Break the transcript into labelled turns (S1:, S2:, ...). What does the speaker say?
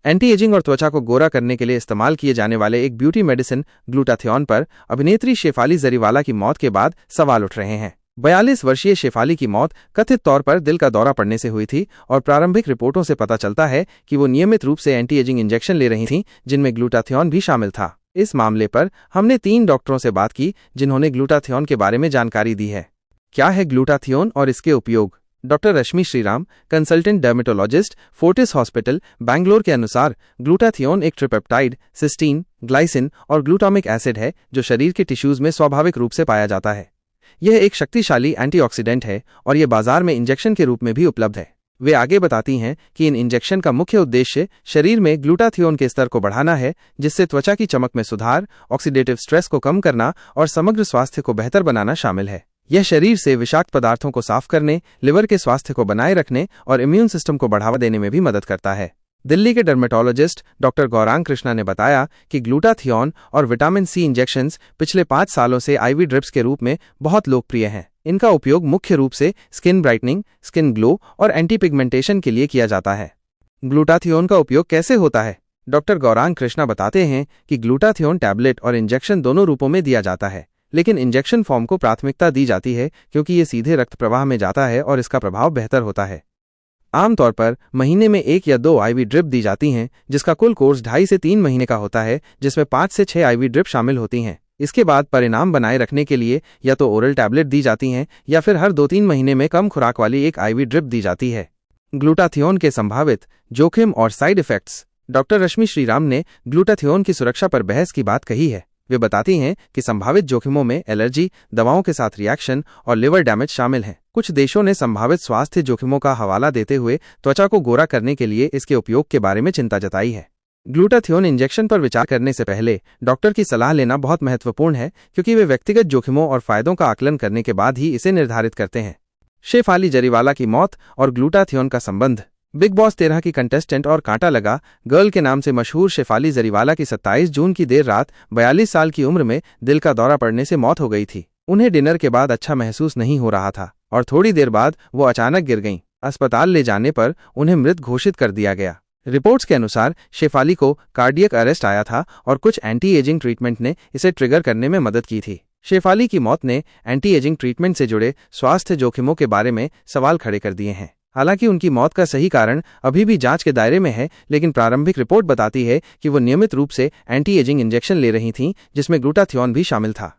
S1: Anti ageing और त्वचा को गोरा करने के लिए इस्तेमाल किए जाने वाले एक ब्यूटी मेडिसिन ग्लूटाथियोन पर अभिनेत्री शेफाली जरीवाला की मौत के बाद सवाल उठ रहे हैं। 42 वर्षीय शेफाली की मौत कथित तौर पर दिल का दौरा पड़ने से हुई थी और प्रारंभिक रिपोर्टों से पता चलता है कि वो नियमित रूप से एंटी एजिंग इंजेक्शन ले रही थीं, जिनमें ग्लूटाथियोन भी शामिल था। इस मामले पर हमने 3 डॉक्टरों से बात की जिन्होंने ग्लूटाथियोन के बारे में जानकारी दी है। क्या है ग्लूटाथियोन और इसके उपयोग? Doctor Rashmi Shriram, consultant dermatologist, Fortis hospital, Bangalore के अनुसार ग्लूटाथियोन एक ट्रिपेप्टाइड, सिस्टीन, ग्लाइसिन और ग्लूटामिक एसिड है जो शरीर के टिश्यूज में स्वाभाविक रूप से पाया जाता है। यह एक शक्तिशाली एंटीऑक्सीडेंट है और यह बाजार में इंजेक्शन के रूप में भी उपलब्ध है। वे आगे बताती हैं कि इन इंजेक्शन का मुख्य उद्देश्य शरीर में ग्लूटाथियोन के स्तर को बढ़ाना है, जिससे त्वचा की चमक में सुधार, ऑक्सीडेटिव स्ट्रेस को कम करना और समग्र स्वास्थ्य को बेहतर बनाना शामिल है। यह शरीर से विषाक्त पदार्थों को साफ करने, लिवर के स्वास्थ्य को बनाए रखने और इम्यून सिस्टम को बढ़ावा देने में भी मदद करता है। दिल्ली के डर्मेटोलॉजिस्ट डॉक्टर गौरांग कृष्णा ने बताया कि ग्लूटाथियोन और विटामिन सी इंजेक्शंस पिछले 5 सालों से आईवी ड्रिप्स के रूप में बहुत लोकप्रिय हैं। इनका उपयोग मुख्य रूप से स्किन ब्राइटनिंग, स्किन ग्लो और एंटी पिगमेंटेशन के लिए किया जाता है। ग्लूटाथियोन का उपयोग कैसे होता है? डॉक्टर गौरांग कृष्णा बताते हैं कि ग्लूटाथियोन टैबलेट और इंजेक्शन दोनों रूपों में दिया जाता है, लेकिन इंजेक्शन फॉर्म को प्राथमिकता दी जाती है क्योंकि ये सीधे रक्त प्रवाह में जाता है और इसका प्रभाव बेहतर होता है। आमतौर पर महीने में 1 या 2 आईवी ड्रिप दी जाती हैं, जिसका कुल कोर्स 2.5 से 3 महीने का होता है, जिसमें 5 से 6 आईवी ड्रिप शामिल होती हैं। इसके बाद परिणाम बनाए रखने के लिए या तो ओरल टैबलेट दी जाती हैं या फिर हर 2-3 महीने में कम खुराक वाली एक आईवी ड्रिप दी जाती है। ग्लूटाथियोन के संभावित जोखिम और side effects. Doctor Rashmi Shriram ने ग्लूटाथियोन की सुरक्षा पर बहस की बात कही है। वे बताती हैं कि संभावित जोखिमों में एलर्जी, दवाओं के साथ रिएक्शन और लिवर डैमेज शामिल हैं। कुछ देशों ने संभावित स्वास्थ्य जोखिमों का हवाला देते हुए त्वचा को गोरा करने के लिए इसके उपयोग के बारे में चिंता जताई है। ग्लूटाथियोन इंजेक्शन पर विचार करने से पहले डॉक्टर की सलाह लेना बहुत महत्वपूर्ण है, क्योंकि वे व्यक्तिगत जोखिमों और फायदों का आकलन करने के बाद ही इसे निर्धारित करते हैं। शेफाली जरीवाला की मौत और ग्लूटाथियोन का संबंध। बिग बॉस 13 की कंटेस्टेंट और कांटा लगा गर्ल के नाम से मशहूर शेफाली जरीवाला की 27 जून की देर रात 42 साल की उम्र में दिल का दौरा पड़ने से मौत हो गई थी। उन्हें डिनर के बाद अच्छा महसूस नहीं हो रहा था और थोड़ी देर बाद वो अचानक गिर गईं। अस्पताल ले जाने पर उन्हें मृत घोषित कर दिया गया। रिपोर्ट्स के अनुसार शेफाली को कार्डियक अरेस्ट आया था और कुछ एंटी एजिंग ट्रीटमेंट ने इसे ट्रिगर करने में मदद की थी। शेफाली की मौत ने एंटी एजिंग ट्रीटमेंट से जुड़े स्वास्थ्य जोखिमों के बारे में सवाल खड़े कर दिए हैं। हालांकि उनकी मौत का सही कारण अभी भी जांच के दायरे में है, लेकिन प्रारंभिक रिपोर्ट बताती है कि वो नियमित रूप से एंटी एजिंग इंजेक्शन ले रही थीं, जिसमें ग्लूटाथियोन भी शामिल था।